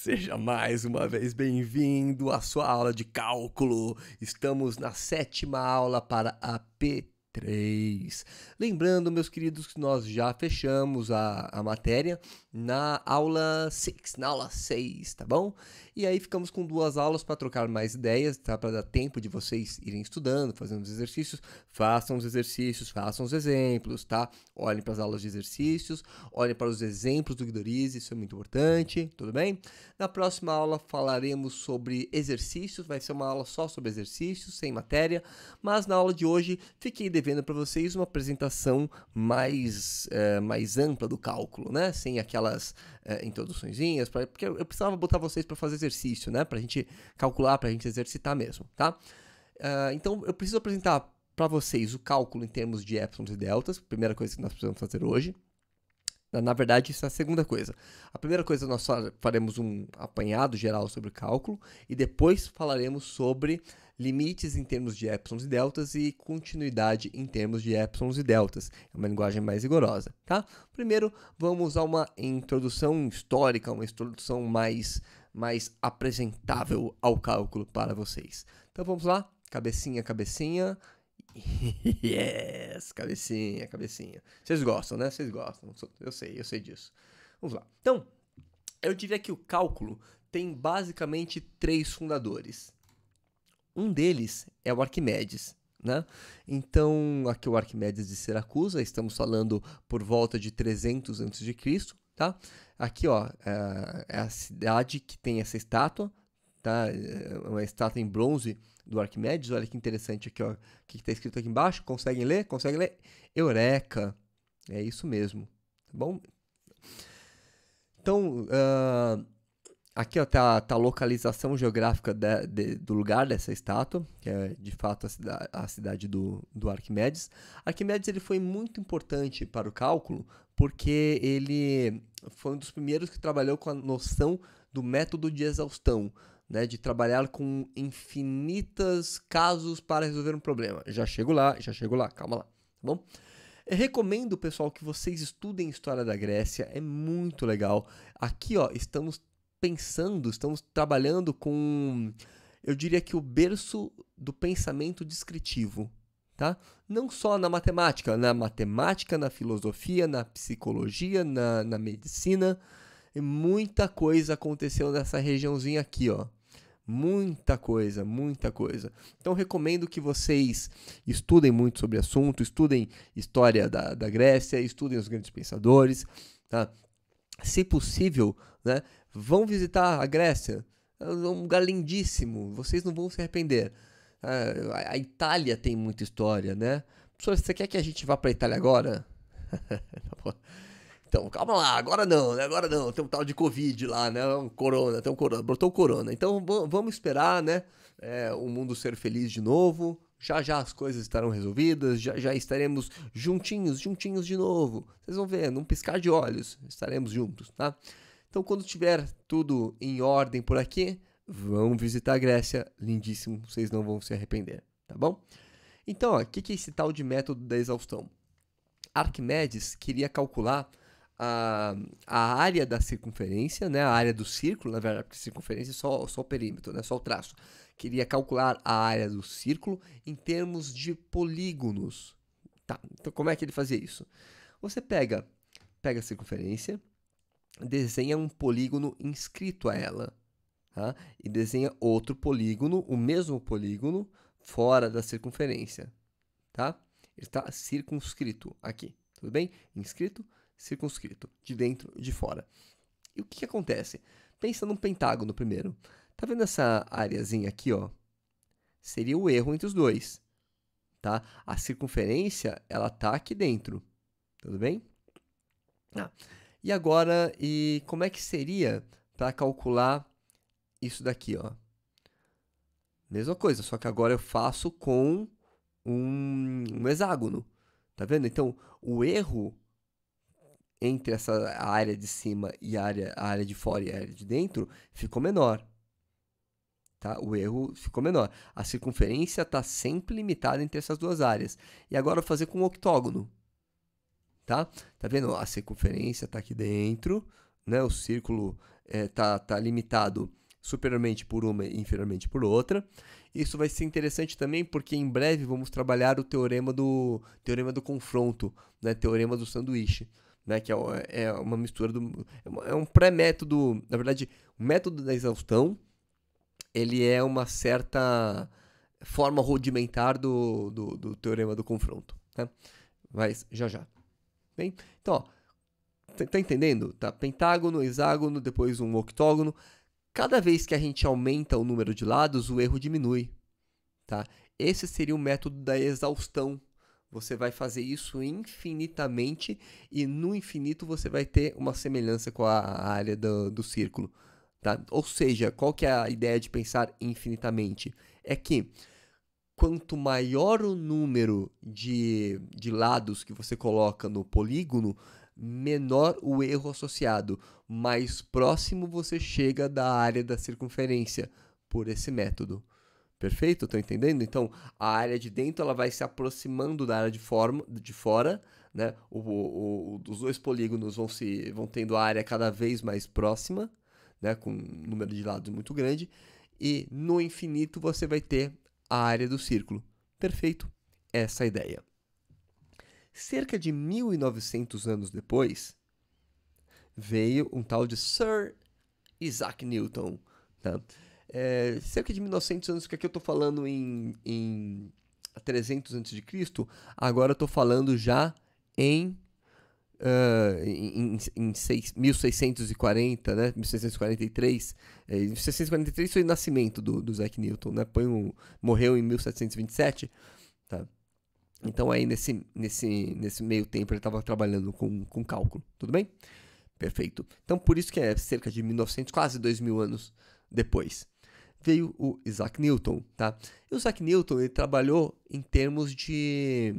Seja mais uma vez bem-vindo à sua aula de cálculo. Estamos na 7ª aula para a P3. Lembrando, meus queridos, que nós já fechamos a matéria na aula 6, tá bom? E aí ficamos com 2 aulas para trocar mais ideias, tá? Para dar tempo de vocês irem estudando, fazendo os exercícios. Façam os exercícios, façam os exemplos, tá? Olhem para as aulas de exercícios, olhem para os exemplos do Guidorize, isso é muito importante, tudo bem? Na próxima aula falaremos sobre exercícios, vai ser uma aula só sobre exercícios, sem matéria, mas na aula de hoje fiquei devendo para vocês uma apresentação mais ampla do cálculo, né? Sem aquelas introduçõezinhas, porque eu precisava botar vocês para fazer exercício, né? Para a gente calcular, para a gente exercitar mesmo, tá? Então eu preciso apresentar para vocês o cálculo em termos de épsilons e deltas, primeira coisa que nós precisamos fazer hoje. Na verdade, isso é a segunda coisa. A primeira coisa, nós faremos um apanhado geral sobre o cálculo e depois falaremos sobre limites em termos de épsilons e deltas e continuidade em termos de épsilons e deltas. É uma linguagem mais rigorosa, tá? Primeiro, vamos usar uma introdução histórica, uma introdução mais apresentável ao cálculo para vocês. Então, vamos lá. Cabecinha, cabecinha. Yes, cabecinha, cabecinha. Vocês gostam, né? Vocês gostam. Eu sei disso. Vamos lá. Então, eu diria que o cálculo tem basicamente 3 fundadores. Um deles é o Arquimedes, né? Então, aqui o Arquimedes de Siracusa, estamos falando por volta de 300 a.C., tá? Aqui, ó, é a cidade que tem essa estátua, tá? É uma estátua em bronze do Arquimedes. Olha que interessante aqui, ó. O que está escrito aqui embaixo? Conseguem ler? Conseguem ler? Eureka! É isso mesmo, tá bom? Então, aqui está a localização geográfica do lugar dessa estátua, que é de fato a cidade do Arquimedes. Arquimedes ele foi muito importante para o cálculo, porque ele foi um dos primeiros que trabalhou com a noção do método de exaustão, né, de trabalhar com infinitos casos para resolver um problema. Já chego lá, calma lá, tá bom? Eu recomendo, pessoal, que vocês estudem História da Grécia, é muito legal. Aqui, ó, estamos trabalhando com, eu diria que o berço do pensamento descritivo, tá? Não só na matemática, na filosofia, na psicologia, na medicina, e muita coisa aconteceu nessa regiãozinha aqui, ó. Muita coisa. Então, recomendo que vocês estudem muito sobre o assunto, estudem história da Grécia, estudem os grandes pensadores, tá? Se possível, né, vão visitar a Grécia. É um lugar lindíssimo, vocês não vão se arrepender. A Itália tem muita história, né? Professor, você quer que a gente vá para a Itália agora? Então, calma lá, agora não, tem um tal de Covid lá, né, tem um corona, brotou o corona, então vamos esperar, né, o mundo ser feliz de novo, já as coisas estarão resolvidas, já estaremos juntinhos de novo, vocês vão ver, num piscar de olhos, estaremos juntos, tá? Então, quando tiver tudo em ordem por aqui, vão visitar a Grécia, lindíssimo, vocês não vão se arrepender, tá bom? Então, ó, o que é esse tal de método da exaustão? Arquimedes queria calcular a área da circunferência, né, a área do círculo, na verdade, porque circunferência é só o perímetro, né, só o traço. Queria calcular a área do círculo em termos de polígonos. Tá, então como é que ele fazia isso? Você pega a circunferência, desenha um polígono inscrito a ela, tá? E desenha outro polígono, o mesmo polígono, fora da circunferência, tá? Ele está circunscrito aqui, tudo bem? Inscrito, circunscrito, de dentro e de fora. E o que acontece? Pensa num pentágono primeiro. Tá vendo essa areazinha aqui, ó? Seria o erro entre os dois, tá? A circunferência, ela tá aqui dentro, tudo bem? E agora, como é que seria para calcular isso daqui, ó? Mesma coisa, só que agora eu faço com um hexágono, tá vendo? Então, o erro entre a área de cima e a área de fora e a área de dentro ficou menor, tá? O erro ficou menor. A circunferência está sempre limitada entre essas duas áreas. E agora eu vou fazer com um octógono, tá? Tá vendo? A circunferência está aqui dentro, né? O círculo tá limitado superiormente por uma e inferiormente por outra. Isso vai ser interessante também porque em breve vamos trabalhar o teorema do confronto, né? Teorema do sanduíche, né? Que é uma mistura é um pré-método, na verdade, o método da exaustão, ele é uma certa forma rudimentar do teorema do confronto, né? Mas já. Bem, então, ó, tá entendendo? Tá, pentágono, hexágono, depois um octógono. Cada vez que a gente aumenta o número de lados, o erro diminui, tá? Esse seria o método da exaustão. Você vai fazer isso infinitamente e no infinito você vai ter uma semelhança com a área do círculo, tá? Ou seja, qual que é a ideia de pensar infinitamente? É que quanto maior o número de lados que você coloca no polígono, menor o erro associado, mais próximo você chega da área da circunferência por esse método. Perfeito? Estão entendendo? Então, a área de dentro ela vai se aproximando da área de fora, né? Os dois polígonos vão tendo a área cada vez mais próxima, né? Com um número de lados muito grande, e no infinito você vai ter a área do círculo. Perfeito? Essa é a ideia. Cerca de 1900 anos depois, veio um tal de Sir Isaac Newton. Tá? Cerca de 1900 anos, que aqui eu estou falando em 300 a.C., agora eu estou falando já em 1640, né? 1643. 1643 foi o nascimento do Isaac Newton, né? Morreu em 1727, tá? Então aí nesse meio tempo ele estava trabalhando com cálculo, tudo bem? Perfeito. Então por isso que é cerca de 1900, quase 2000 anos depois, veio o Isaac Newton, tá? E o Isaac Newton ele trabalhou em termos de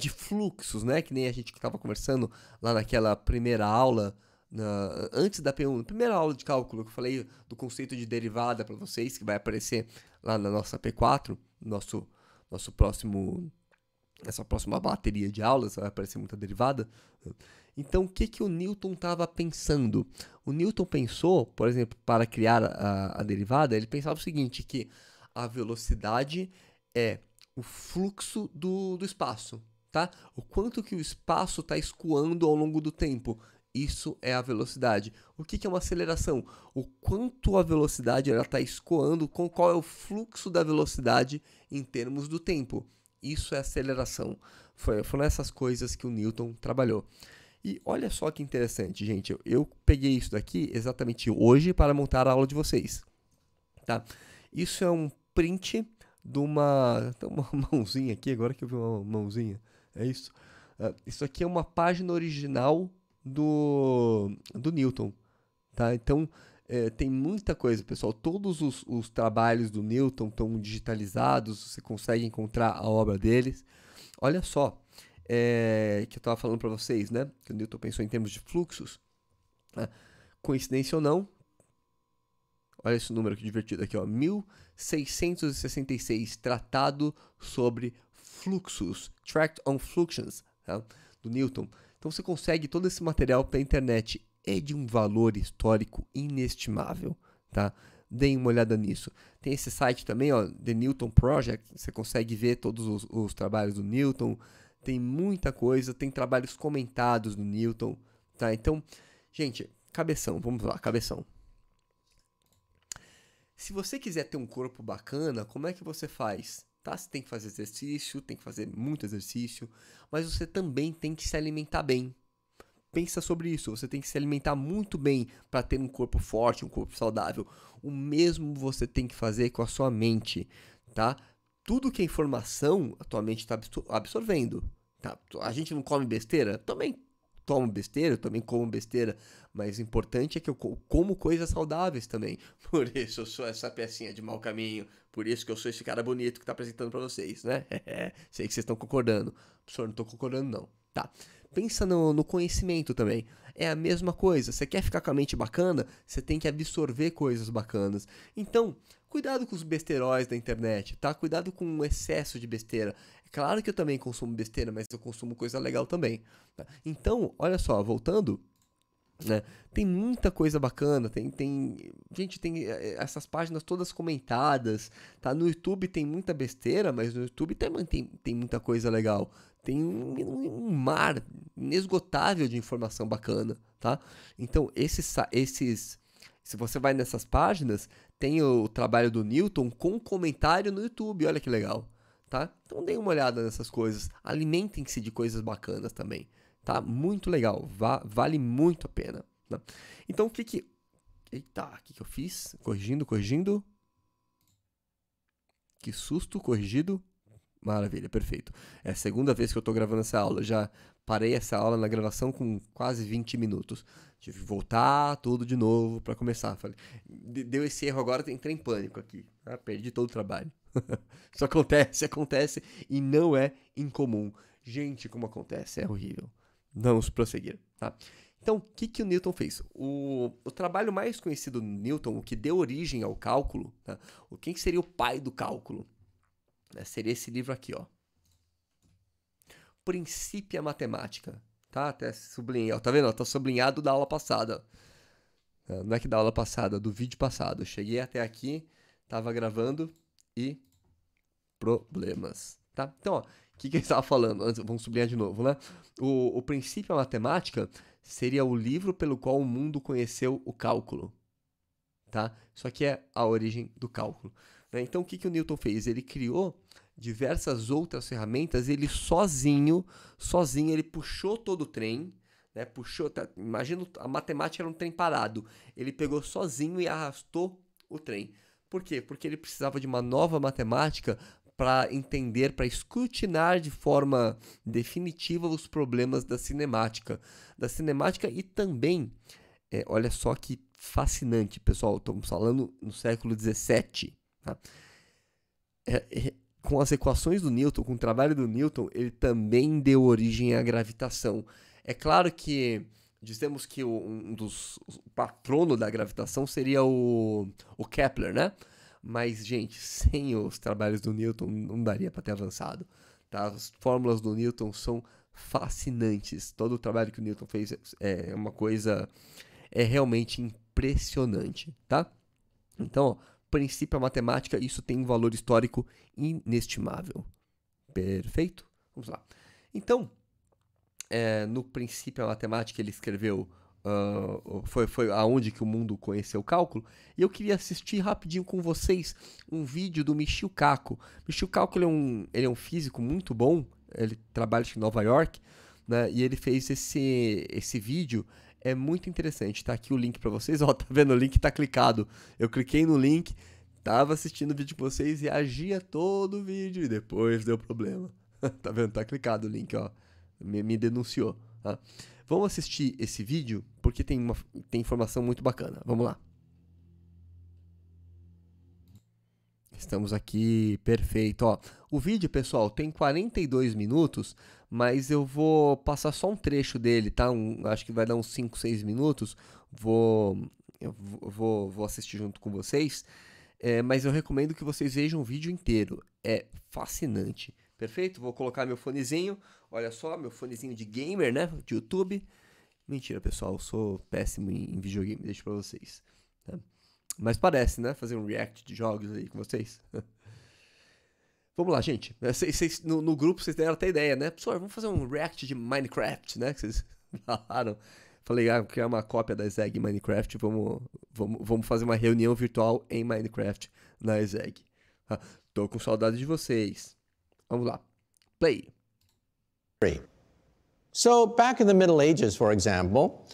fluxos, né? Que nem a gente estava conversando lá naquela primeira aula, antes da P1, primeira aula de cálculo, que eu falei do conceito de derivada para vocês, que vai aparecer lá na nossa P4, nosso próximo, essa próxima bateria de aulas, vai aparecer muita derivada. Então, o que o Newton estava pensando? O Newton pensou, por exemplo, para criar a derivada, ele pensava o seguinte, que a velocidade é o fluxo do espaço, tá? O quanto que o espaço está escoando ao longo do tempo. Isso é a velocidade. O que é uma aceleração? O quanto a velocidade está escoando, qual é o fluxo da velocidade em termos do tempo. Isso é aceleração. Foram essas coisas que o Newton trabalhou. E olha só que interessante, gente. Eu peguei isso daqui exatamente hoje para montar a aula de vocês. Tá? Isso é um print de uma mãozinha aqui, agora que eu vi uma mãozinha. É isso. Isso aqui é uma página original do Newton. Tá? Então, tem muita coisa, pessoal. Todos os trabalhos do Newton estão digitalizados, você consegue encontrar a obra deles. Olha só, que eu estava falando para vocês, né? Que o Newton pensou em termos de fluxos. Né? Coincidência ou não, olha esse número que divertido aqui, ó, 1666, Tratado sobre Fluxos, Tract on Fluxions, tá? Do Newton. Então você consegue todo esse material pela internet, é de um valor histórico inestimável, tá? Deem uma olhada nisso. Tem esse site também, ó, The Newton Project, você consegue ver todos os trabalhos do Newton, tem muita coisa, tem trabalhos comentados do Newton, tá? Então, gente, cabeção, vamos lá, cabeção. Se você quiser ter um corpo bacana, como é que você faz? Tá? Você tem que fazer exercício, tem que fazer muito exercício, mas você também tem que se alimentar bem. Pensa sobre isso, você tem que se alimentar muito bem para ter um corpo forte, um corpo saudável. O mesmo você tem que fazer com a sua mente, tá? Tudo que é informação, a tua mente está absorvendo, tá? A gente não come besteira? Também tomo besteira, eu também como besteira, mas o importante é que eu como coisas saudáveis também. Por isso eu sou essa pecinha de mau caminho, por isso que eu sou esse cara bonito que está apresentando para vocês, né? Sei que vocês estão concordando. Professor, não estou concordando não. Tá. Pensa no conhecimento também. É a mesma coisa. Você quer ficar com a mente bacana? Você tem que absorver coisas bacanas. Então, cuidado com os besteróis da internet, tá? Cuidado com o excesso de besteira. É claro que eu também consumo besteira, mas eu consumo coisa legal também. Tá? Então, olha só, voltando, né? Tem muita coisa bacana, gente, tem essas páginas todas comentadas, tá? No YouTube tem muita besteira, mas no YouTube também tem muita coisa legal. Tem um mar inesgotável de informação bacana, tá? Então, se você vai nessas páginas, tem o trabalho do Newton com comentário no YouTube, olha que legal, tá? Então, deem uma olhada nessas coisas, alimentem-se de coisas bacanas também, tá? Muito legal, vale muito a pena. Né? Então, eita, o que eu fiz? Corrigindo. Que susto, corrigido. Maravilha, perfeito. É a segunda vez que eu tô gravando essa aula. Já parei essa aula na gravação com quase 20 minutos. Tive que voltar tudo de novo para começar. Falei, deu esse erro agora, entrei em pânico aqui. Perdi todo o trabalho. Isso acontece e não é incomum. Gente, como acontece, é horrível. Vamos prosseguir, tá? Então, o que o Newton fez? O trabalho mais conhecido do Newton, o que deu origem ao cálculo, tá? Quem seria o pai do cálculo? Seria esse livro aqui, ó. Principia Matemática, tá? Até sublinhei, ó. Tá vendo? Tá sublinhado da aula passada. Não é que da aula passada, do vídeo passado. Eu cheguei até aqui, tava gravando e problemas, tá? Então, ó, o que ele estava falando? Vamos sublinhar de novo, né? O Princípio Matemática seria o livro pelo qual o mundo conheceu o cálculo, tá? Isso aqui é a origem do cálculo. Né? Então, o que o Newton fez? Ele criou diversas outras ferramentas, ele sozinho, ele puxou todo o trem, né? Imagina, a matemática era um trem parado. Ele pegou sozinho e arrastou o trem. Por quê? Porque ele precisava de uma nova matemática para entender, para escrutinar de forma definitiva os problemas da cinemática. E também, olha só que fascinante, pessoal, estamos falando no século XVII. Tá? Com as equações do Newton, com o trabalho do Newton, ele também deu origem à gravitação. É claro que dizemos que o patrono da gravitação seria o Kepler, né? Mas, gente, sem os trabalhos do Newton não daria para ter avançado. Tá? As fórmulas do Newton são fascinantes. Todo o trabalho que o Newton fez é uma coisa realmente impressionante, tá? Então, ó, princípio matemática, isso tem um valor histórico inestimável. Perfeito? Vamos lá. Então, no princípio matemática ele escreveu foi aonde que o mundo conheceu o cálculo, e eu queria assistir rapidinho com vocês um vídeo do Michio Kaku. Michio Kaku ele é um físico muito bom, ele trabalha em Nova York, né, e ele fez esse vídeo, é muito interessante, tá aqui o link para vocês, ó, tá vendo, o link tá clicado, eu cliquei no link, tava assistindo o vídeo com vocês e agia todo o vídeo e depois deu problema, tá vendo, tá clicado o link, ó, me denunciou, tá? Vamos assistir esse vídeo, porque tem informação muito bacana. Vamos lá. Estamos aqui, perfeito. Ó, o vídeo, pessoal, tem 42 minutos, mas eu vou passar só um trecho dele, tá? Acho que vai dar uns 5, 6 minutos. Vou assistir junto com vocês, mas eu recomendo que vocês vejam o vídeo inteiro. É fascinante. Perfeito? Vou colocar meu fonezinho. Olha só, meu fonezinho de gamer, né? De YouTube. Mentira, pessoal. Eu sou péssimo em videogame. Deixo pra vocês. Tá? Mas parece, né? Fazer um react de jogos aí com vocês. Vamos lá, gente. No grupo vocês deram até ideia, né? Pessoal, vamos fazer um react de Minecraft, né? Que vocês falaram. Falei, vou criar uma cópia da ESEG em Minecraft. Vamos fazer uma reunião virtual em Minecraft na ESEG. Tô com saudade de vocês. Vamos lá. Play. So back in the Middle Ages, for example,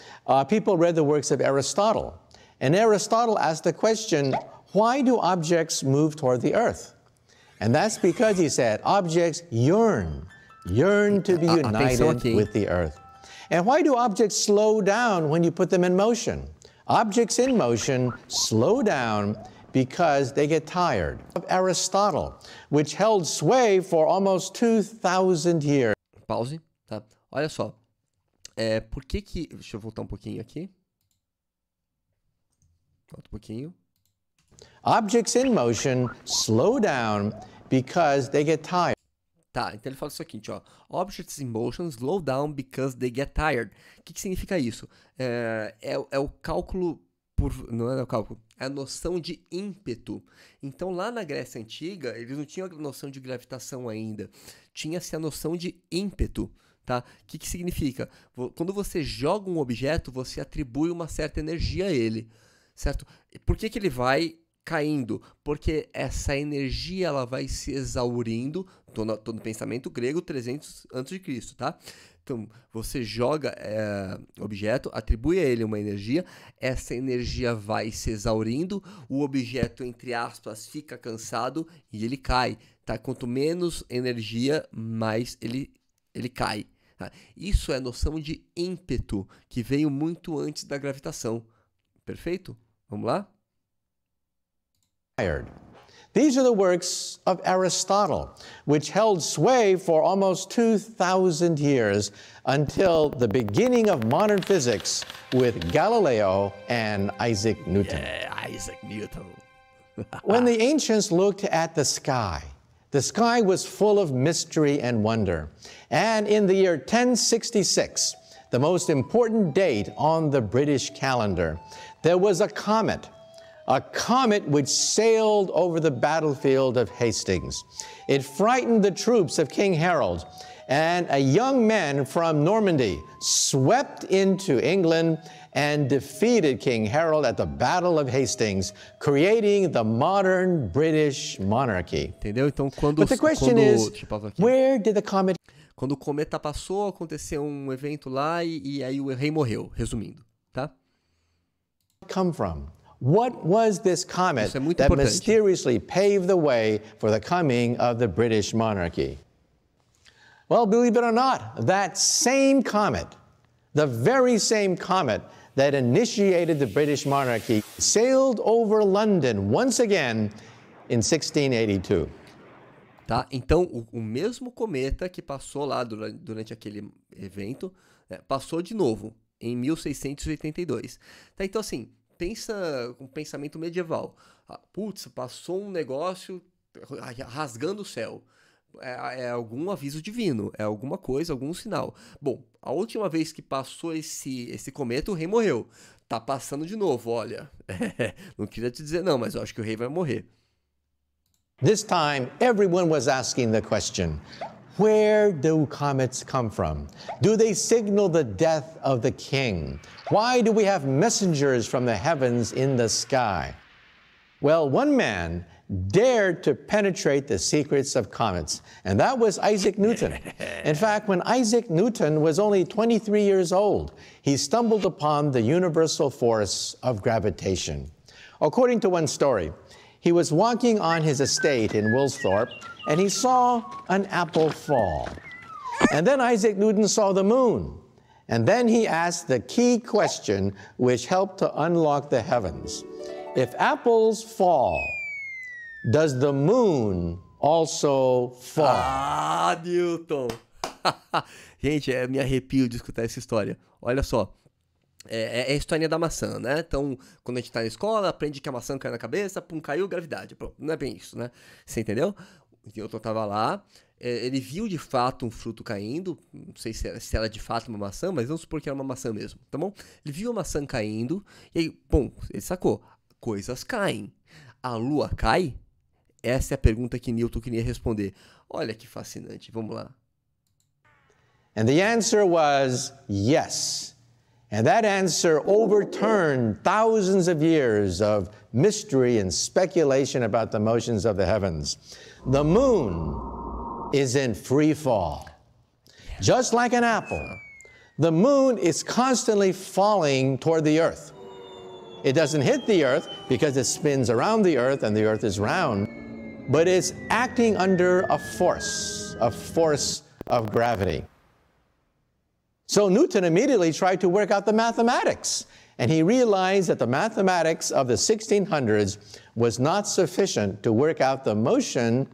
people read the works of Aristotle. And Aristotle asked the question, why do objects move toward the earth? And that's because, he said, objects yearn to be united with the earth. And why do objects slow down when you put them in motion? Objects in motion slow down because they get tired. Of Aristotle, which held sway for almost 2,000 years. Pause, tá? Olha só. Por que deixa eu voltar um pouquinho aqui. Volta um pouquinho. Objects in motion slow down because they get tired. Tá, então ele fala o seguinte, ó. Objects in motion slow down because they get tired. O que significa isso? É o cálculo não é o cálculo, é a noção de ímpeto. Então, lá na Grécia Antiga, eles não tinham a noção de gravitação ainda. Tinha-se a noção de ímpeto, tá? O que significa? Quando você joga um objeto, você atribui uma certa energia a ele, certo? Por que ele vai caindo? Porque essa energia ela vai se exaurindo, tô no pensamento grego 300 a.C., tá? Então, você joga objeto, atribui a ele uma energia, essa energia vai se exaurindo, o objeto, entre aspas, fica cansado e ele cai, tá? Quanto menos energia, mais ele cai. Tá? Isso é noção de ímpeto, que veio muito antes da gravitação. Perfeito? Vamos lá? These are the works of Aristotle, which held sway for almost 2,000 years until the beginning of modern physics with Galileo and Isaac Newton. Yeah, Isaac Newton. When the ancients looked at the sky was full of mystery and wonder. And in the year 1066, the most important date on the British calendar, there was a comet which sailed over the battlefield of Hastings. It frightened the troops of King Harold, and a young man from Normandy swept into England and defeated King Harold at the Battle of Hastings, creating the modern British monarchy. Entendeu? Então, But the question is, where did the comet... Quando o cometa passou, aconteceu um evento lá e aí o rei morreu, resumindo, tá? Come from? What was this comet that importante. mysteriously paved the way for the coming of the British monarchy? Well, believe it or not, that same comet, the very same comet that initiated the British monarchy, sailed over London once again in 1682. Tá? Então, o mesmo cometa que passou lá durante aquele evento, passou de novo em 1682. Tá? Então, assim, pensa com um pensamento medieval. Putz, passou um negócio rasgando o céu. É algum aviso divino, é alguma coisa, algum sinal. Bom, a última vez que passou esse cometa, o rei morreu. Tá passando de novo, olha. Não queria te dizer não, mas eu acho que o rei vai morrer. This time, everyone was asking the question, where do comets come from? Do they signal the death of the king? Why do we have messengers from the heavens in the sky? Well, one man dared to penetrate the secrets of comets, and that was Isaac Newton. In fact, when Isaac Newton was only 23 years old, he stumbled upon the universal force of gravitation. According to one story, he was walking on his estate in Woolsthorpe, and he saw an apple fall. And then Isaac Newton saw the moon. And then he asked the key question which helped to unlock the heavens. If apples fall, does the moon also fall? Ah, Newton! Gente, me arrepio de escutar essa história. Olha só. É a historinha da maçã, né? Então, quando a gente tá na escola, aprende que a maçã cai na cabeça, pum, caiu, gravidade. Pronto, não é bem isso, né? Você entendeu? O Newton tava lá, ele viu de fato um fruto caindo, não sei se era de fato uma maçã, mas vamos supor que era uma maçã mesmo, tá bom? Ele viu a maçã caindo, e aí, bom, ele sacou, coisas caem. A lua cai? Essa é a pergunta que Newton queria responder. Olha que fascinante, vamos lá. And the answer was yes. And that answer overturned thousands of years of mystery and speculation about the motions of the heavens. The moon is in free fall. Just like an apple, the moon is constantly falling toward the earth. It doesn't hit the earth because it spins around the earth and the earth is round, but it's acting under a force of gravity. So Newton immediately tried to work out the mathematics, and he realized that the mathematics of the 1600s was not sufficient to work out the motion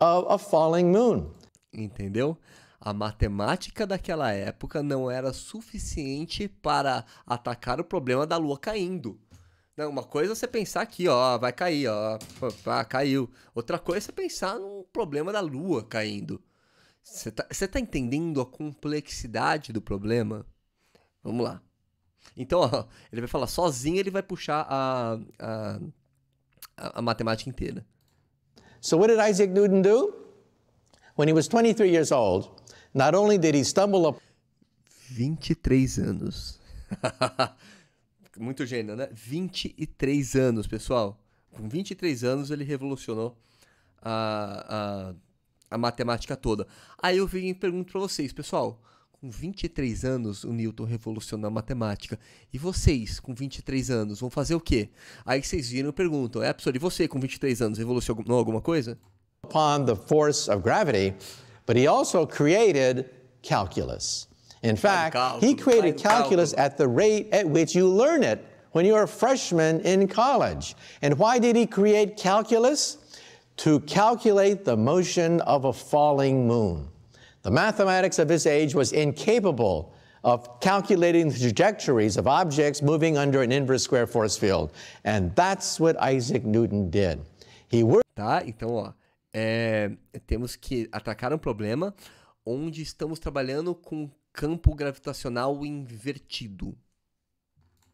of a falling moon. Entendeu? A matemática daquela época não era suficiente para atacar o problema da lua caindo. Não, uma coisa é você pensar aqui, ó, vai cair, ó, caiu. Outra coisa é você pensar no problema da lua caindo. Você tá entendendo a complexidade do problema? Vamos lá. Então, ó, ele vai falar sozinho, ele vai puxar a matemática inteira. So what did Isaac Newton do? When he was 23 years old, not only did he stumble upon 23 anos. Muito gênio, né? 23 anos, pessoal. Com 23 anos ele revolucionou a matemática toda. Aí eu venho e pergunto para vocês, pessoal, com 23 anos o Newton revolucionou a matemática. E vocês, com 23 anos, vão fazer o quê? Aí vocês viram e perguntam, professor, e você com 23 anos revolucionou alguma coisa? the force of gravity, but he also created calculus. In fact, he created calculus at the rate at which you learn it when you're a freshman in college. And why did he create calculus? To calculate the motion of a falling moon. The mathematics of his age was incapable of calculating the trajectories of objects moving under an inverse square force field. And that's what Isaac Newton did. He worked. Tá, então, ó, temos que atacar um problema onde estamos trabalhando com campo gravitacional invertido.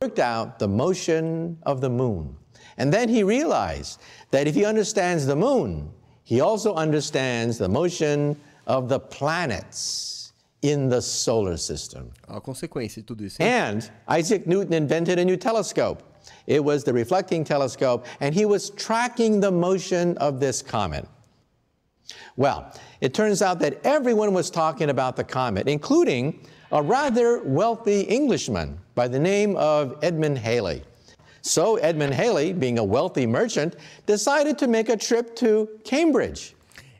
Worked out the motion of the moon. And then he realized that if he understands the moon, he also understands the motion of the planets in the solar system. A consequência de tudo isso, hein? And Isaac Newton invented a new telescope. It was the reflecting telescope, and he was tracking the motion of this comet. Well, it turns out that everyone was talking about the comet, including a rather wealthy Englishman by the name of Edmund Halley. So Edmund Halley, being a wealthy merchant, decided to make a trip to Cambridge.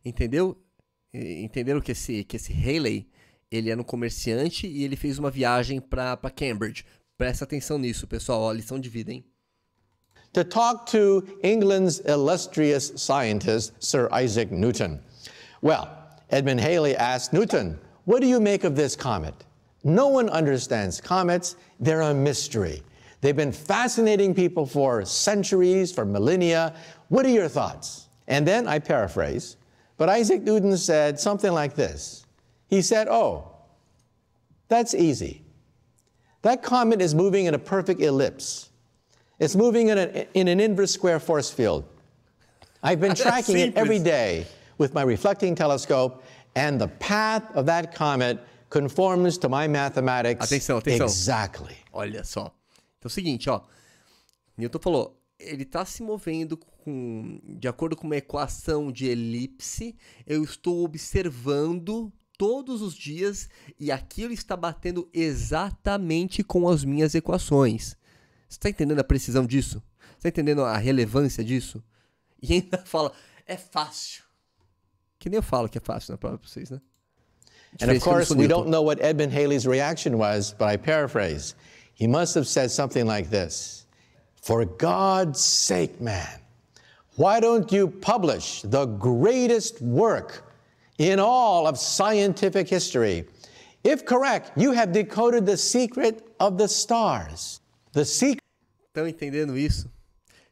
Entenderam que esse Halley, ele era um comerciante e ele fez uma viagem para Cambridge. Presta atenção nisso, pessoal. Ó, lição de vida, hein? To talk to England's illustrious scientist, Sir Isaac Newton. Well, Edmund Halley asked Newton, what do you make of this comet? No one understands comets. They're a mystery. They've been fascinating people for centuries, for millennia. What are your thoughts? And then, I paraphrase, but Isaac Newton said something like this. He said, oh, that's easy. That comet is moving in a perfect ellipse. It's moving in an inverse square force field. I've been tracking it every day with my reflecting telescope, and the path of that comet conforms to my mathematics atenção. exactly. Olha só. Então é o seguinte, ó. Newton falou, ele está se movendo de acordo com uma equação de elipse. Eu estou observando todos os dias e aquilo está batendo exatamente com as minhas equações. Você está entendendo a precisão disso? Você está entendendo a relevância disso? E ainda fala, é fácil. Que nem eu falo que é fácil na prova para vocês, né? And of course, we don't know what Edmund Halley's reaction was, but I paraphrase. He must have said something like this. For God's sake, man, why don't you publish the greatest work in all of scientific history? If correct, you have decoded the secret of the stars. The secret. Estão entendendo isso?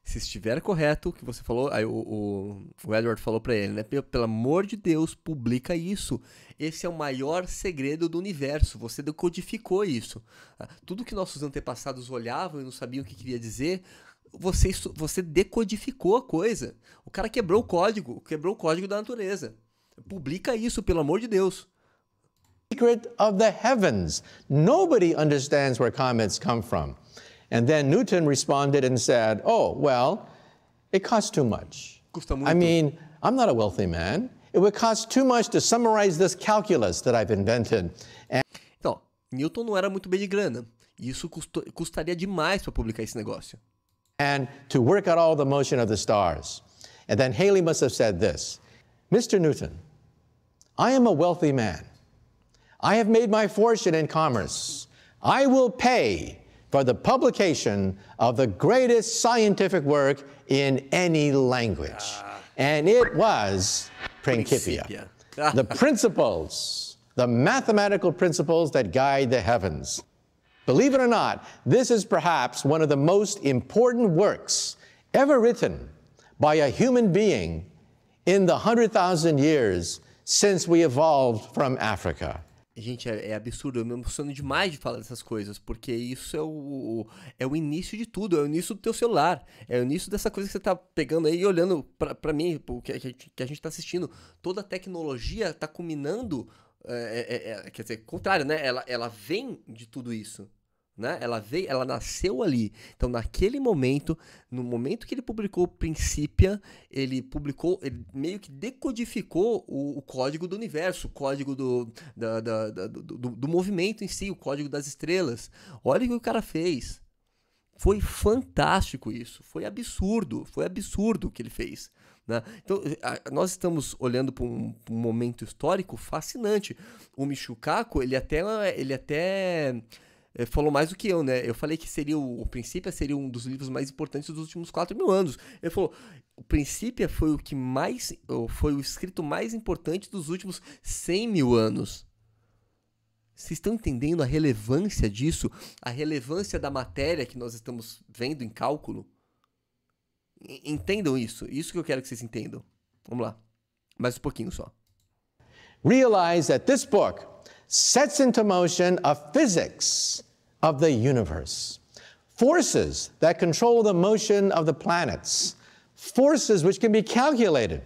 Se estiver correto o que você falou, aí o Edward falou para ele, né? Pelo amor de Deus, publica isso. Esse é o maior segredo do universo. Você decodificou isso. Tudo que nossos antepassados olhavam e não sabiam o que queria dizer, você decodificou a coisa. O cara quebrou o código da natureza. Publica isso, pelo amor de Deus. Secret of the heavens. Nobody understands where comets come from. And then Newton responded and said, oh, well, it costs too much. Custa muito. I mean, I'm not a wealthy man. It would cost too much to summarize this calculus that I've invented. Então, Newton não era muito bem de grana. E isso custaria demais para publicar esse negócio. And to work out all the motion of the stars. And then Halley must have said this, Mr. Newton, I am a wealthy man. I have made my fortune in commerce. I will pay for the publication of the greatest scientific work in any language. And it was Principia. The principles, the mathematical principles that guide the heavens. Believe it or not, this is perhaps one of the most important works ever written by a human being in the 100,000 years since we evolved from Africa. Gente, é absurdo, eu me emociono demais de falar dessas coisas, porque isso é o início de tudo, é o início do teu celular, é o início dessa coisa que você tá pegando aí e olhando pra mim, que a gente tá assistindo. Toda a tecnologia tá culminando, quer dizer, contrário, né? Ela vem de tudo isso. Né? Ela nasceu ali. Então, naquele momento, no momento que ele publicou o Principia, ele meio que decodificou o código do universo, o código do movimento em si, o código das estrelas. Olha o que o cara fez. Foi fantástico isso. Foi absurdo o que ele fez. Né? Então, nós estamos olhando para um momento histórico fascinante. O Michio Kaku, ele até falou mais do que eu, né? Eu falei que o Principia seria um dos livros mais importantes dos últimos 4.000 anos. Ele falou, o Principia foi o escrito mais importante dos últimos 100.000 anos. Vocês estão entendendo a relevância disso? A relevância da matéria que nós estamos vendo em cálculo? Entendam isso. Isso que eu quero que vocês entendam. Vamos lá. Mais um pouquinho só. Realize that this book sets into motion a physics of the universe. Forces that control the motion of the planets. Forces which can be calculated.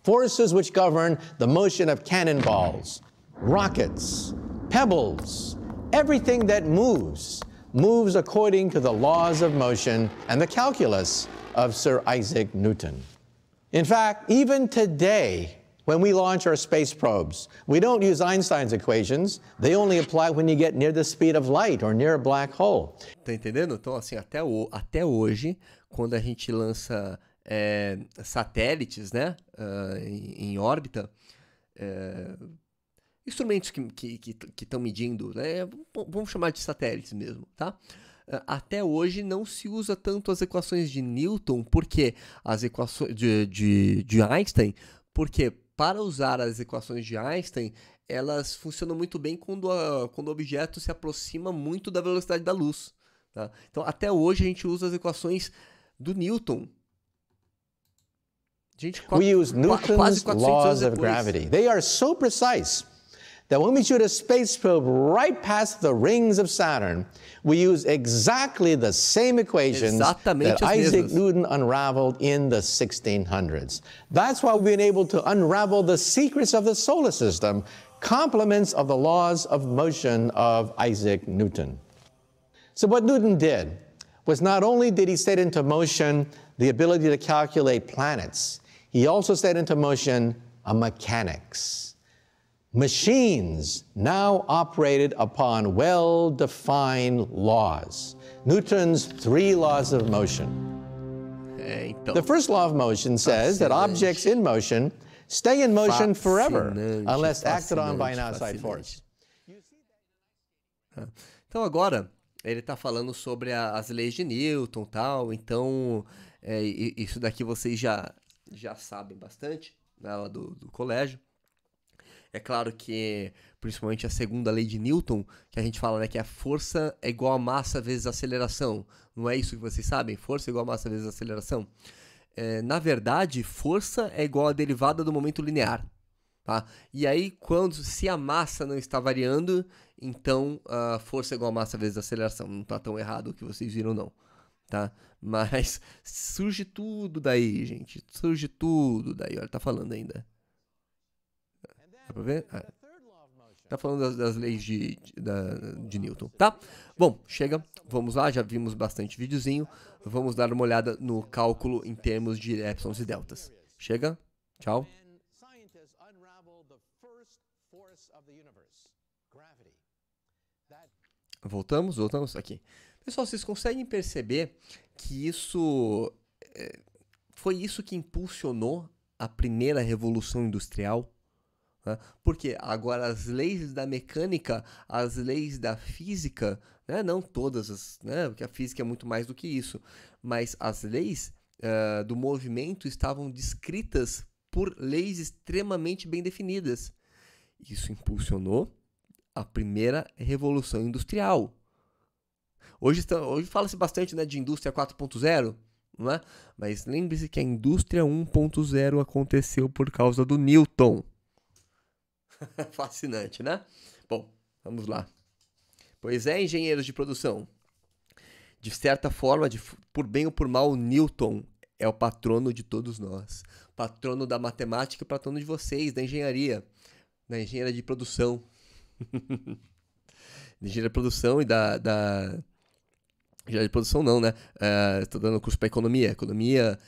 Forces which govern the motion of cannonballs, rockets, pebbles. Everything that moves according to the laws of motion and the calculus of Sir Isaac Newton. In fact, even today, when we launch our space probes, we don't use Einstein's equations. They only apply when you get near the speed of light or near a black hole. Tá entendendo? Então, assim, até hoje, quando a gente lança satélites, né, em órbita, instrumentos que estão medindo, né, vamos chamar de satélites mesmo, tá? Até hoje não se usa tanto as equações de Newton, porque as equações de Einstein, porque para usar as equações de Einstein, elas funcionam muito bem quando o objeto se aproxima muito da velocidade da luz. Tá? Então, até hoje, a gente usa as equações do Newton. We use Newton's laws of gravity. They are so precise that when we shoot a space probe right past the rings of Saturn, we use exactly the same equations that Isaac Newton unraveled in the 1600s. That's why we've been able to unravel the secrets of the solar system, complements of the laws of motion of Isaac Newton. So what Newton did was not only did he set into motion the ability to calculate planets, he also set into motion a mechanics. Machines now operated upon well-defined laws. Newton's 3 laws of motion. The first law of motion says that objects in motion stay in motion forever unless acted on by an outside force. Então agora ele está falando sobre as leis de Newton e tal, então isso daqui vocês já sabem bastante, né, lá do colégio. É claro que, principalmente a segunda lei de Newton, que a gente fala, né, que a força é igual a massa vezes a aceleração. Não é isso que vocês sabem? Força é igual a massa vezes a aceleração. Na verdade, força é igual a derivada do momento linear. Tá? E aí, se a massa não está variando, então a força é igual a massa vezes a aceleração. Não está tão errado o que vocês viram, não. Tá? Mas surge tudo daí, gente. Surge tudo daí. Olha, tá falando ainda. Dá pra ver? Tá falando das leis de Newton, tá? Bom, chega. Vamos lá, já vimos bastante videozinho. Vamos dar uma olhada no cálculo em termos de épsilons e deltas. Chega. Tchau. Voltamos aqui. Pessoal, vocês conseguem perceber que foi isso que impulsionou a primeira revolução industrial? Porque agora as leis da mecânica, as leis da física, né, não todas, né, porque a física é muito mais do que isso, mas as leis do movimento estavam descritas por leis extremamente bem definidas. Isso impulsionou a primeira revolução industrial. Hoje fala-se bastante, né, de indústria 4.0, não é? Mas lembre-se que a indústria 1.0 aconteceu por causa do Newton. Fascinante, né? Bom, vamos lá. Pois é, engenheiros de produção. De certa forma, por bem ou por mal, Newton é o patrono de todos nós. Patrono da matemática e patrono de vocês, da engenharia. Da engenharia de produção. Da engenharia de produção e engenharia de produção não, né? Estou dando curso para economia. Economia,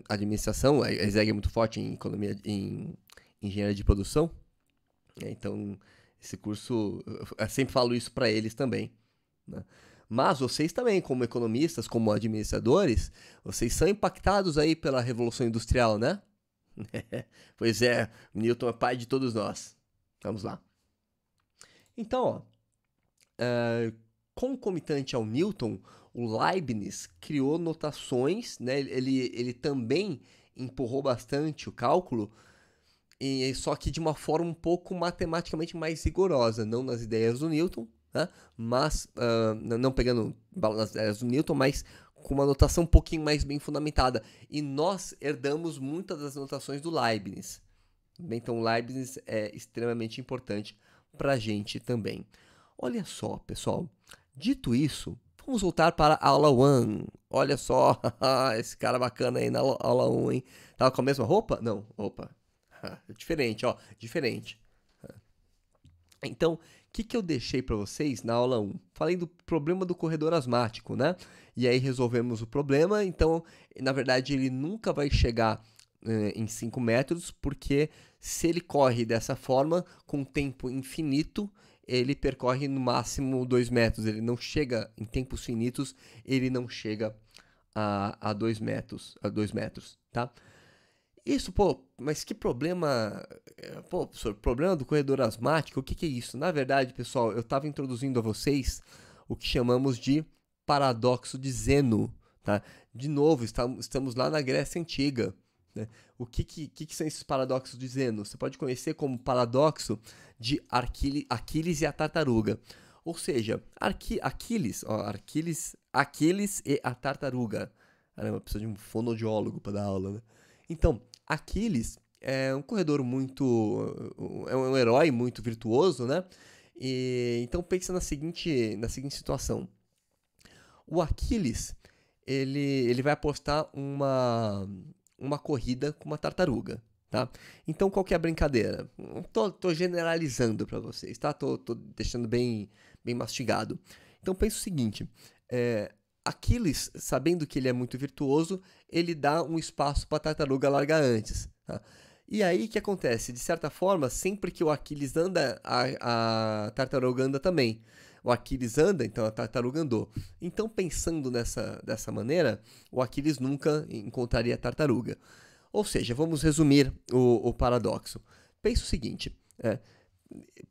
administração. A ESEG é muito forte em economia, em engenharia de produção. Então, esse curso, eu sempre falo isso para eles também, né? Mas vocês também, como economistas, como administradores, vocês são impactados aí pela Revolução Industrial, né? Pois é, Newton é pai de todos nós. Vamos lá. Então, ó, concomitante ao Newton, o Leibniz criou notações, né? Ele também empurrou bastante o cálculo, só que de uma forma um pouco matematicamente mais rigorosa, não nas ideias do Newton, né? Mas, não pegando nas ideias do Newton, mas com uma notação um pouquinho mais bem fundamentada. E nós herdamos muitas das notações do Leibniz. Então, o Leibniz é extremamente importante para a gente também. Olha só, pessoal. Dito isso, vamos voltar para a aula 1. Olha só, esse cara bacana aí na aula 1, hein? Tava com a mesma roupa? Não, opa. Diferente, ó, diferente. Então, o que eu deixei para vocês na aula 1? Falei do problema do corredor asmático, né? E aí resolvemos o problema. Então, na verdade, ele nunca vai chegar em 5 metros, porque se ele corre dessa forma, com tempo infinito, ele percorre no máximo 2 metros. Ele não chega, em tempos finitos, ele não chega a 2 metros, tá? Isso, pô, mas que problema... Pô, professor, problema do corredor asmático, o que é isso? Na verdade, pessoal, eu estava introduzindo a vocês o que chamamos de paradoxo de Zeno, tá? De novo, estamos lá na Grécia Antiga, né? O que são esses paradoxos de Zeno? Você pode conhecer como paradoxo de Aquiles e a tartaruga. Ou seja, Aquiles e a tartaruga. Caramba, precisa de um fonoaudiólogo para dar aula, né? Então, Aquiles é um corredor é um herói muito virtuoso, né? Então pensa na seguinte situação. O Aquiles, ele vai apostar uma corrida com uma tartaruga, tá? Então qual que é a brincadeira? Tô generalizando para vocês, tá? Tô deixando bem mastigado. Então pensa o seguinte, Aquiles, sabendo que ele é muito virtuoso, ele dá um espaço para a tartaruga largar antes, tá? E aí o que acontece? De certa forma, sempre que o Aquiles anda, a tartaruga anda também. O Aquiles anda, então a tartaruga andou. Então, pensando dessa maneira, o Aquiles nunca encontraria a tartaruga. Ou seja, vamos resumir o paradoxo. Pensa o seguinte,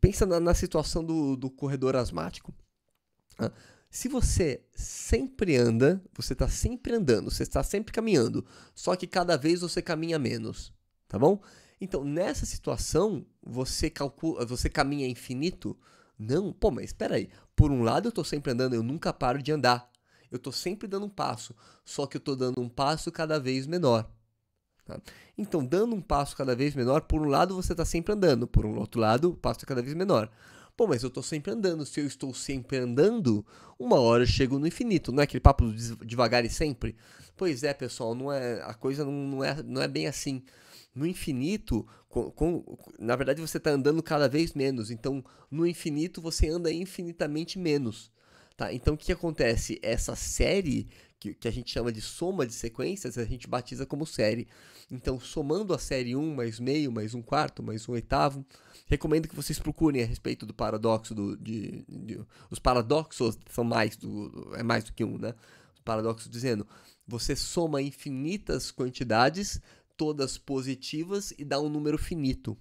pensa na situação do corredor asmático. Se você sempre anda, você está sempre andando, você está sempre caminhando, só que cada vez você caminha menos, tá bom? Então, nessa situação, você caminha infinito? Não, pô, mas espera aí. Por um lado, eu estou sempre andando, eu nunca paro de andar. Eu estou sempre dando um passo, só que eu estou dando um passo cada vez menor. Tá? Então, dando um passo cada vez menor, por um lado você está sempre andando, por um outro lado, o passo é cada vez menor. Pô, mas eu estou sempre andando. Se eu estou sempre andando, uma hora eu chego no infinito. Não é aquele papo devagar e sempre? Pois é, pessoal, a coisa não é bem assim. No infinito, na verdade você está andando cada vez menos. Então, no infinito, você anda infinitamente menos. Tá? Então, o que acontece? Essa série, que a gente chama de soma de sequências, a gente batiza como série. Então, somando a série 1 mais meio, mais um quarto, mais um oitavo, recomendo que vocês procurem a respeito do paradoxo os paradoxos são mais do que um, né? Os paradoxos dizendo, você soma infinitas quantidades, todas positivas, e dá um número finito.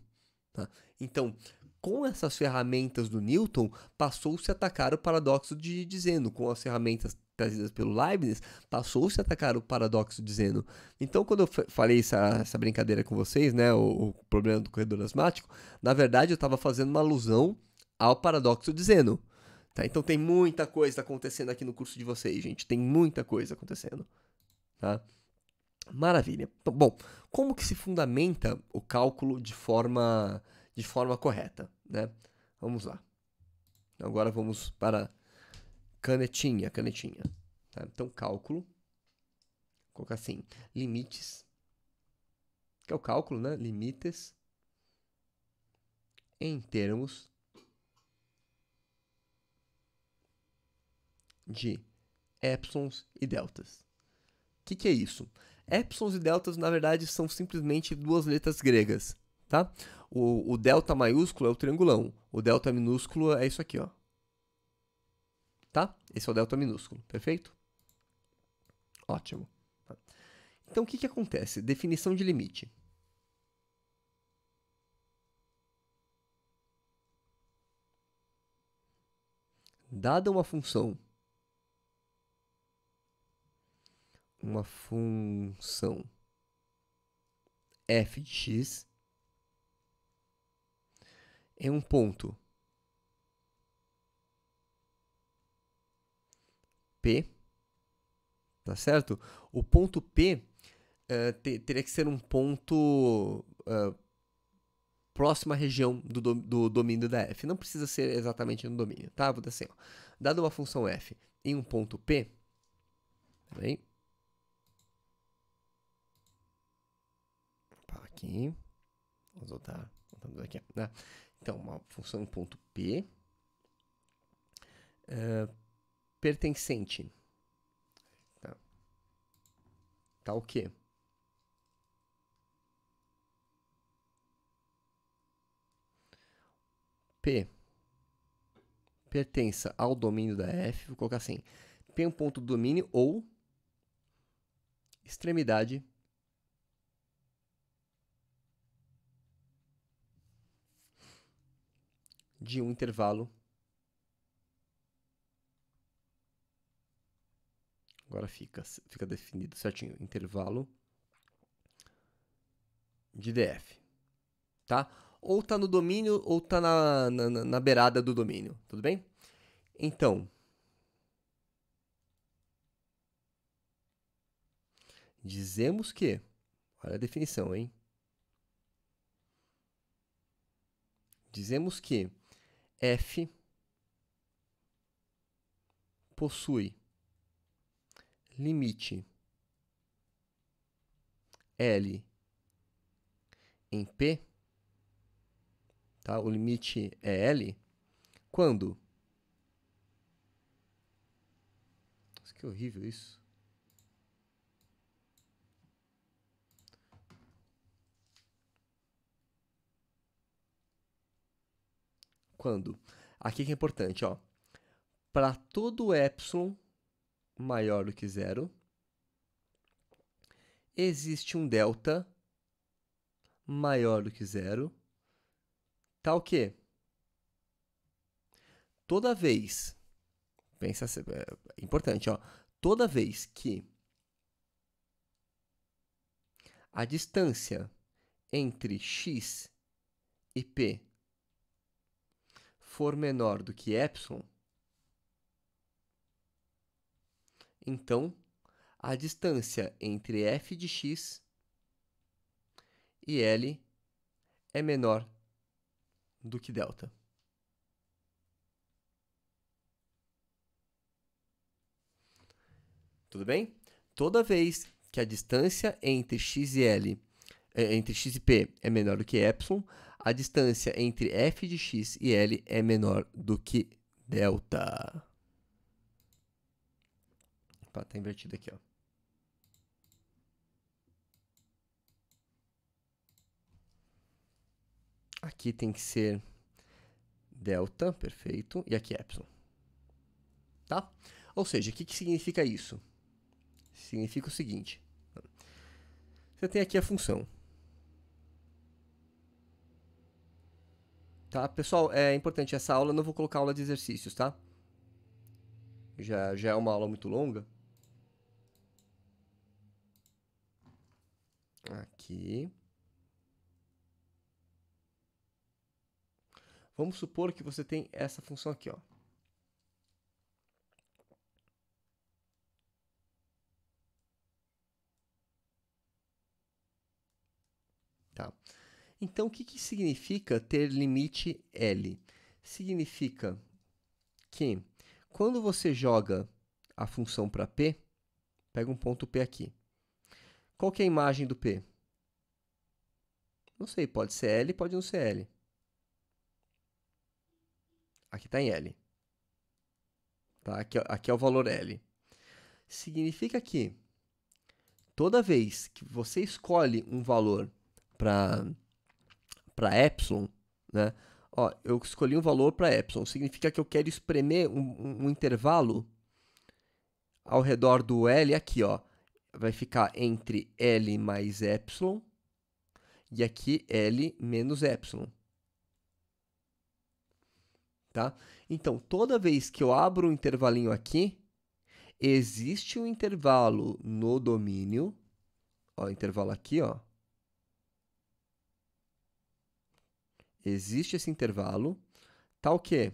Tá? Então, com essas ferramentas do Newton, passou-se a atacar o paradoxo de Zeno. Com as ferramentas trazidas pelo Leibniz, passou-se a atacar o paradoxo de Zeno. Então, quando eu falei essa brincadeira com vocês, né, o problema do corredor asmático, na verdade eu estava fazendo uma alusão ao paradoxo de Zeno. Tá? Então, tem muita coisa acontecendo aqui no curso de vocês, gente. Tem muita coisa acontecendo. Tá? Maravilha. Bom, como que se fundamenta o cálculo de forma de forma correta, né? Vamos lá. Agora vamos para canetinha. Tá? Então, cálculo. Vou colocar assim, limites. Que é o cálculo, né? Limites em termos de épsilons e deltas. O que é isso? Épsilons e deltas, na verdade, são simplesmente duas letras gregas, tá? O delta maiúsculo é o triangulão. O delta minúsculo é isso aqui, ó. Tá? Esse é o delta minúsculo, perfeito? Ótimo. Então, o que acontece? Definição de limite. Dada uma função f de x em um ponto P, tá certo? O ponto P teria que ser um ponto próximo à região do domínio da f. Não precisa ser exatamente no domínio, tá? Vou dar assim, ó. Dada uma função f em um ponto P, peraí. Opa, aqui. Vamos voltar aqui, né? Então, uma função em ponto P pertencente. Tá o quê? P pertença ao domínio da f, vou colocar assim, P é um ponto do domínio ou extremidade de um intervalo. Agora fica definido certinho, intervalo de df, tá? Ou tá no domínio ou tá na beirada do domínio, tudo bem? Então, dizemos que, olha a definição, hein? Dizemos que f possui limite L em P, tá? O limite é L, quando? Nossa, que horrível isso. Quando? Aqui que é importante, ó. Para todo epsilon maior do que zero, existe um delta maior do que zero, tá o quê? Toda vez, pensa, é importante, ó, toda vez que a distância entre x e p for menor do que epsilon, então a distância entre f de x e L é menor do que delta. Tudo bem? Toda vez que a distância entre x e L, entre x e p é menor do que epsilon, a distância entre f de x e L é menor do que delta. Opa, tá invertido aqui, ó. Aqui tem que ser delta, perfeito, e aqui epsilon. Tá? Ou seja, o que significa isso? Significa o seguinte. Você tem aqui a função. Tá? Pessoal, é importante, essa aula eu não vou colocar aula de exercícios, tá? Já é uma aula muito longa. Aqui. Vamos supor que você tem essa função aqui, ó. Tá? Então, o que significa ter limite L? Significa que quando você joga a função para P, pega um ponto P aqui. Qual que é a imagem do P? Não sei, pode ser L, pode não ser L. Aqui está em L. Tá? Aqui é o valor L. Significa que toda vez que você escolhe um valor para epsilon, né? Ó, eu escolhi um valor para epsilon, significa que eu quero espremer um intervalo ao redor do L aqui, ó. Vai ficar entre L mais epsilon e aqui L menos epsilon. Tá? Então, toda vez que eu abro um intervalinho aqui, existe um intervalo no domínio, ó, intervalo aqui, ó. Existe esse intervalo, tá o quê?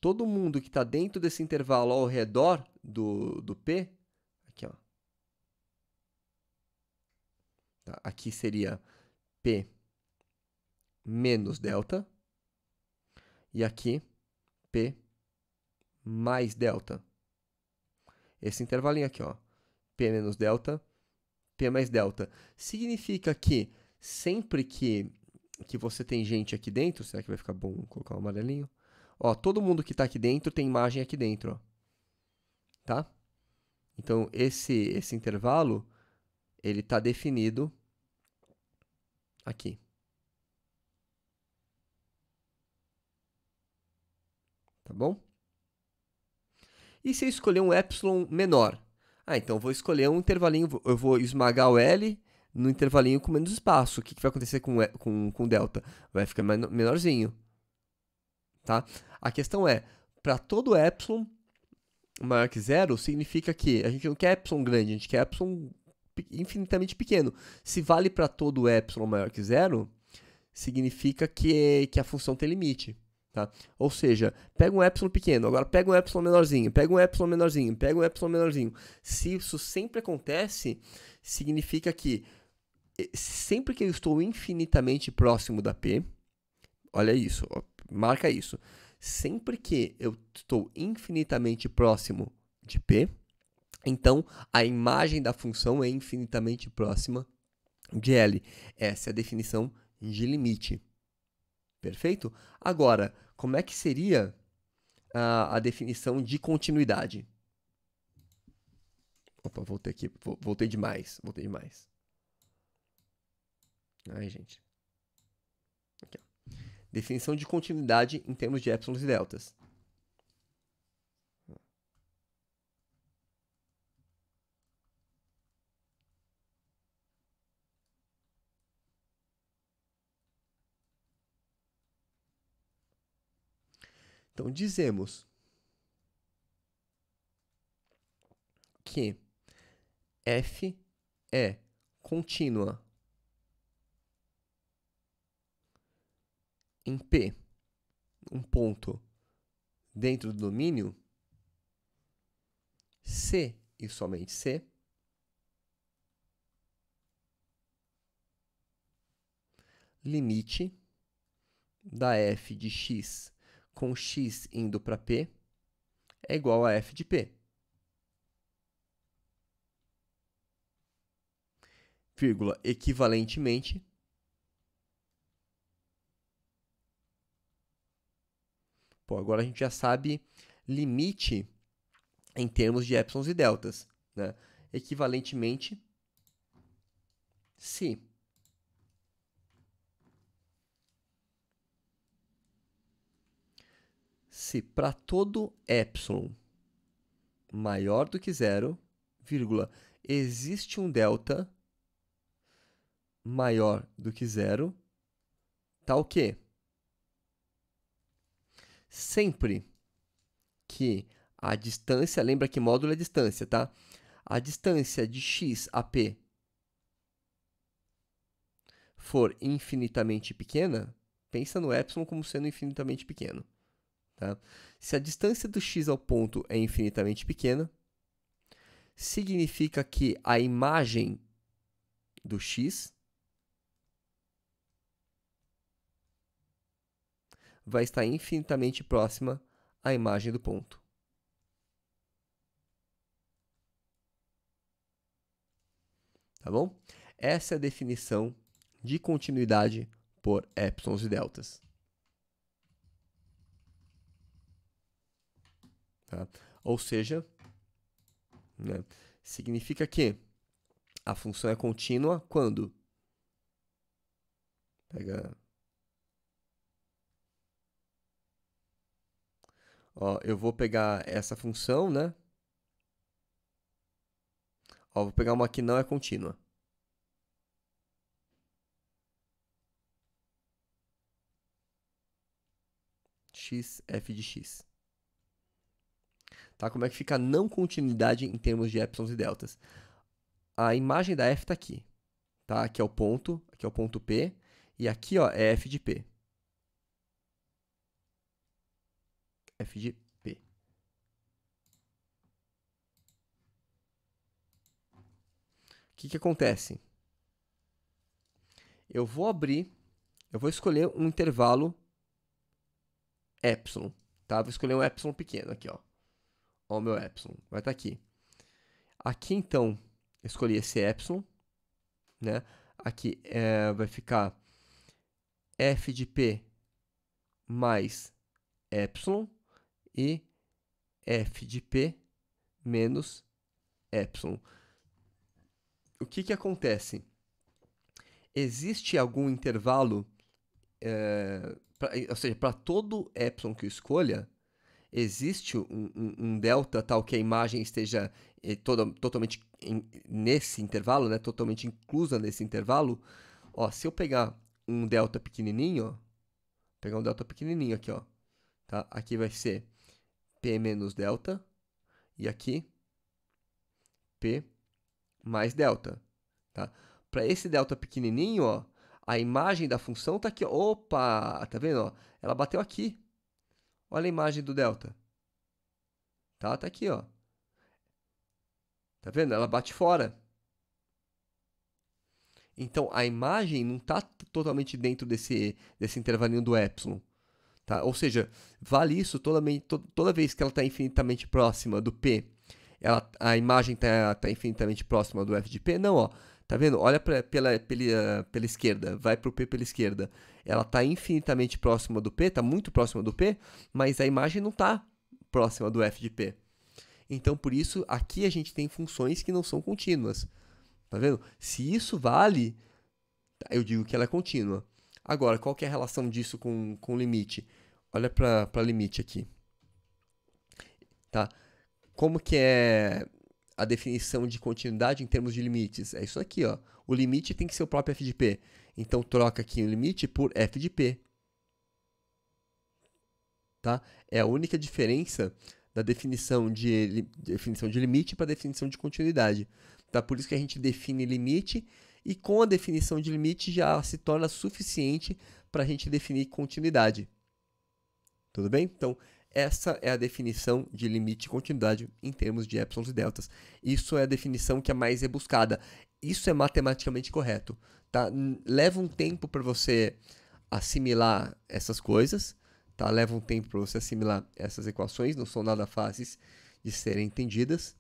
Todo mundo que está dentro desse intervalo ao redor do P, aqui, ó. Tá? Aqui seria P menos delta, e aqui P mais delta. Esse intervalinho aqui, ó, P menos delta, P mais delta. Significa que sempre que você tem gente aqui dentro, será que vai ficar bom colocar um amarelinho? Ó, todo mundo que está aqui dentro tem imagem aqui dentro, ó. Tá? Então, esse intervalo, ele está definido aqui. Tá bom? E se eu escolher um epsilon menor? Ah, então eu vou escolher um intervalinho, eu vou esmagar o L no intervalinho com menos espaço. O que vai acontecer com delta? Vai ficar menorzinho. Tá? A questão é, para todo epsilon maior que zero, significa que a gente não quer epsilon grande, a gente quer epsilon infinitamente pequeno. Se vale para todo epsilon maior que zero, significa que a função tem limite. Tá? Ou seja, pega um epsilon pequeno, agora pega um epsilon menorzinho, pega um epsilon menorzinho, pega um epsilon menorzinho. Se isso sempre acontece, significa que sempre que eu estou infinitamente próximo da P, olha isso, ó, marca isso. Sempre que eu estou infinitamente próximo de P, então a imagem da função é infinitamente próxima de L. Essa é a definição de limite. Perfeito? Agora, como é que seria a definição de continuidade? Opa, voltei aqui. Voltei demais. Ai, gente. Aqui, ó. Definição de continuidade em termos de épsilons e deltas. Então, dizemos que f é contínua em P, um ponto dentro do domínio, C e somente C, limite da f de x com x indo para P é igual a f de P. Vírgula, equivalentemente, pô, agora a gente já sabe limite em termos de épsilons e deltas, né? Equivalentemente, se para todo epsilon maior do que zero, vírgula, existe um delta maior do que zero, tá o quê? Sempre que a distância, lembra que módulo é distância, tá? A distância de x a P for infinitamente pequena, pensa no epsilon como sendo infinitamente pequeno. Tá? Se a distância do x ao ponto é infinitamente pequena, significa que a imagem do x vai estar infinitamente próxima à imagem do ponto. Tá bom? Essa é a definição de continuidade por épsilons e deltas. Tá? Ou seja, né, significa que a função é contínua quando? Pega. Ó, eu vou pegar essa função, né? Ó, vou pegar uma que não é contínua. X, f de x. Tá? Como é que fica a não continuidade em termos de épsilons e deltas? A imagem da f está aqui. Tá? Aqui é o ponto P, e aqui ó, é f de P. F de P. O que acontece? Eu vou escolher um intervalo epsilon, tá? Vou escolher um epsilon pequeno aqui, ó. Ó, o meu epsilon, vai estar aqui. Aqui, então, eu escolhi esse epsilon, né? Aqui vai ficar f de P mais epsilon e f de P menos epsilon. O que acontece? Existe algum intervalo, ou seja, para todo epsilon que eu escolha, existe um delta tal que a imagem esteja totalmente nesse intervalo, né, totalmente inclusa nesse intervalo. Ó, se eu pegar um delta pequenininho, ó, pegar um delta pequenininho aqui, ó, tá? Aqui vai ser P menos delta e aqui P mais delta, tá? Para esse delta pequenininho, ó, a imagem da função tá aqui. Opa, tá vendo? Ó? Ela bateu aqui. Olha a imagem do delta. Tá aqui, ó. Tá vendo? Ela bate fora. Então, a imagem não está totalmente dentro desse intervalinho do epsilon. Tá? Ou seja, vale isso toda vez que ela está infinitamente próxima do P, a imagem está infinitamente próxima do f de P? Não, ó. Tá vendo? Olha pela esquerda, vai para o P pela esquerda. Ela está infinitamente próxima do P, está muito próxima do P, mas a imagem não está próxima do f de P. Então, por isso, aqui a gente tem funções que não são contínuas. Tá vendo? Se isso vale, eu digo que ela é contínua. Agora, qual que é a relação disso com limite? Olha para limite aqui. Tá? Como que é a definição de continuidade em termos de limites? É isso aqui, ó. O limite tem que ser o próprio f de p. Então, troca aqui o limite por f de p. Tá? É a única diferença da definição de limite para a definição de continuidade. Tá? Por isso que a gente define limite, e com a definição de limite já se torna suficiente para a gente definir continuidade. Tudo bem? Então, essa é a definição de limite e continuidade em termos de épsilons e deltas. Isso é a definição que é mais rebuscada. Isso é matematicamente correto. Tá? Leva um tempo para você assimilar essas coisas. Tá? Leva um tempo para você assimilar essas equações. Não são nada fáceis de serem entendidas,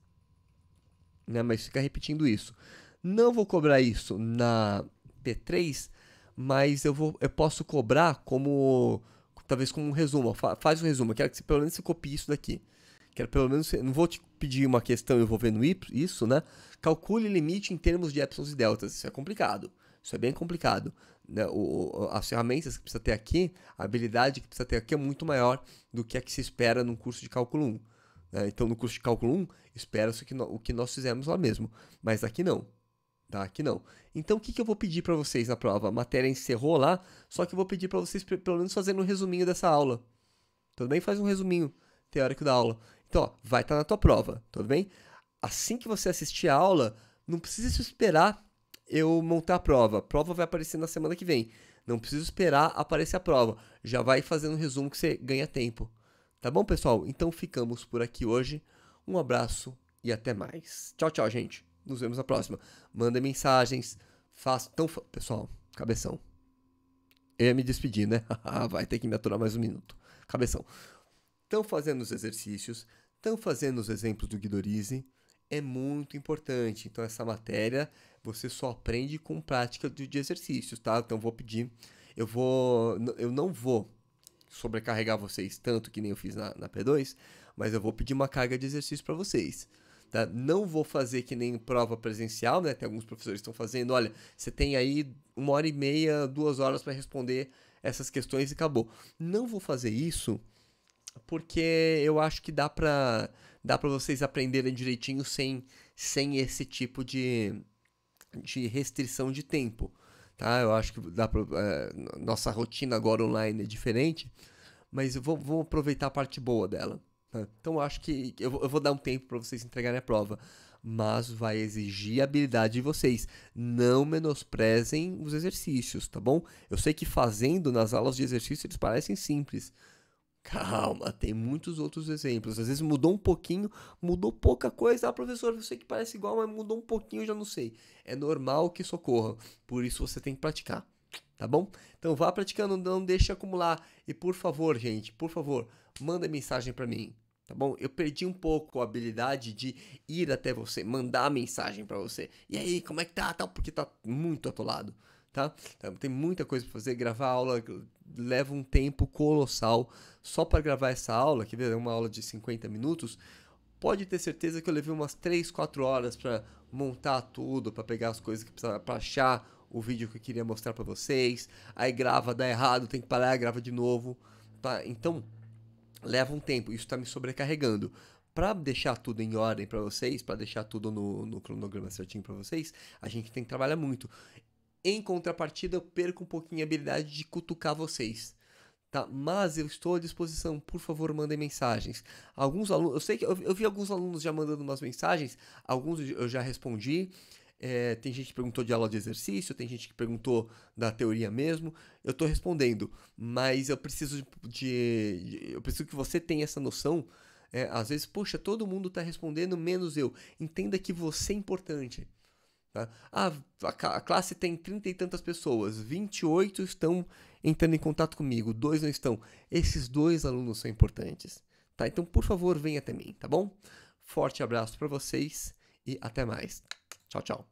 né? Mas fica repetindo isso. Não vou cobrar isso na P3, mas eu posso cobrar como, talvez como um resumo. Faz um resumo. Eu quero que você, pelo menos, você copie isso daqui. Quero pelo menos, não vou te pedir uma questão envolvendo isso, né? Calcule limite em termos de épsilons e deltas. Isso é complicado. Isso é bem complicado. Né? As ferramentas que precisa ter aqui, a habilidade que precisa ter aqui é muito maior do que a que se espera num curso de cálculo 1. Né? Então, no curso de cálculo 1, espera-se o que nós fizemos lá mesmo. Mas aqui não. Tá? Aqui não. Então, o que eu vou pedir para vocês na prova? A matéria encerrou lá, só que eu vou pedir para vocês, pelo menos, fazerem um resuminho dessa aula. Tudo bem? Faz um resuminho teórico da aula. Então, ó, vai estar na tua prova, tudo bem? Assim que você assistir a aula, não precisa esperar eu montar a prova. A prova vai aparecer na semana que vem. Não precisa esperar aparecer a prova. Já vai fazendo um resumo que você ganha tempo. Tá bom, pessoal? Então, ficamos por aqui hoje. Um abraço e até mais. Tchau, tchau, gente. Nos vemos na próxima. Mandem mensagens. Façam. Então, pessoal, cabeção. Eu ia me despedir, né? Vai ter que me aturar mais um minuto. Cabeção. Estão fazendo os exercícios, estão fazendo os exemplos do Guidorize. É muito importante. Então, essa matéria você só aprende com prática de exercícios, tá? Então, vou pedir. Eu não vou sobrecarregar vocês tanto que nem eu fiz na P2, mas eu vou pedir uma carga de exercício para vocês. Tá? Não vou fazer que nem prova presencial, né? Tem alguns professores que estão fazendo. Olha, você tem aí 1h30, 2 horas para responder essas questões e acabou. Não vou fazer isso porque eu acho que dá para vocês aprenderem direitinho sem esse tipo de restrição de tempo. Tá? Eu acho que dá pra, nossa rotina agora online é diferente, mas eu vou aproveitar a parte boa dela. Tá? Então eu acho que eu vou dar um tempo para vocês entregarem a prova, mas vai exigir a habilidade de vocês. Não menosprezem os exercícios, tá bom? Eu sei que fazendo nas aulas de exercício eles parecem simples. Calma, tem muitos outros exemplos. Às vezes mudou um pouquinho, mudou pouca coisa. Ah, professor, eu sei que parece igual, mas mudou um pouquinho, eu já não sei. É normal que isso ocorra, por isso você tem que praticar, tá bom? Então vá praticando, não deixe acumular. E por favor, gente, por favor, manda mensagem para mim, tá bom? Eu perdi um pouco a habilidade de ir até você, mandar mensagem para você. E aí, como é que tá? Porque tá muito atolado. Tá? Então, tem muita coisa para fazer, gravar aula leva um tempo colossal. Só para gravar essa aula, que é uma aula de 50 minutos, pode ter certeza que eu levei umas 3, 4 horas para montar tudo, para pegar as coisas que precisava, para achar o vídeo que eu queria mostrar para vocês. Aí grava, dá errado, tem que parar, grava de novo. Tá? Então, leva um tempo, isso está me sobrecarregando. Para deixar tudo em ordem para vocês, para deixar tudo no cronograma certinho para vocês, a gente tem que trabalhar muito. Em contrapartida, eu perco um pouquinho a habilidade de cutucar vocês, tá? Mas eu estou à disposição, por favor, mandem mensagens. Alguns alunos, eu sei que eu vi alguns alunos já mandando umas mensagens, alguns eu já respondi. Tem gente que perguntou de aula de exercício, tem gente que perguntou da teoria mesmo. Eu estou respondendo, mas eu preciso eu preciso que você tenha essa noção. Às vezes, poxa, todo mundo está respondendo, menos eu. Entenda que você é importante. Tá? A classe tem 30 e tantas pessoas, 28 estão entrando em contato comigo, 2 não estão. Esses 2 alunos são importantes. Tá? Então, por favor, venha até mim, tá bom? Forte abraço para vocês e até mais. Tchau, tchau.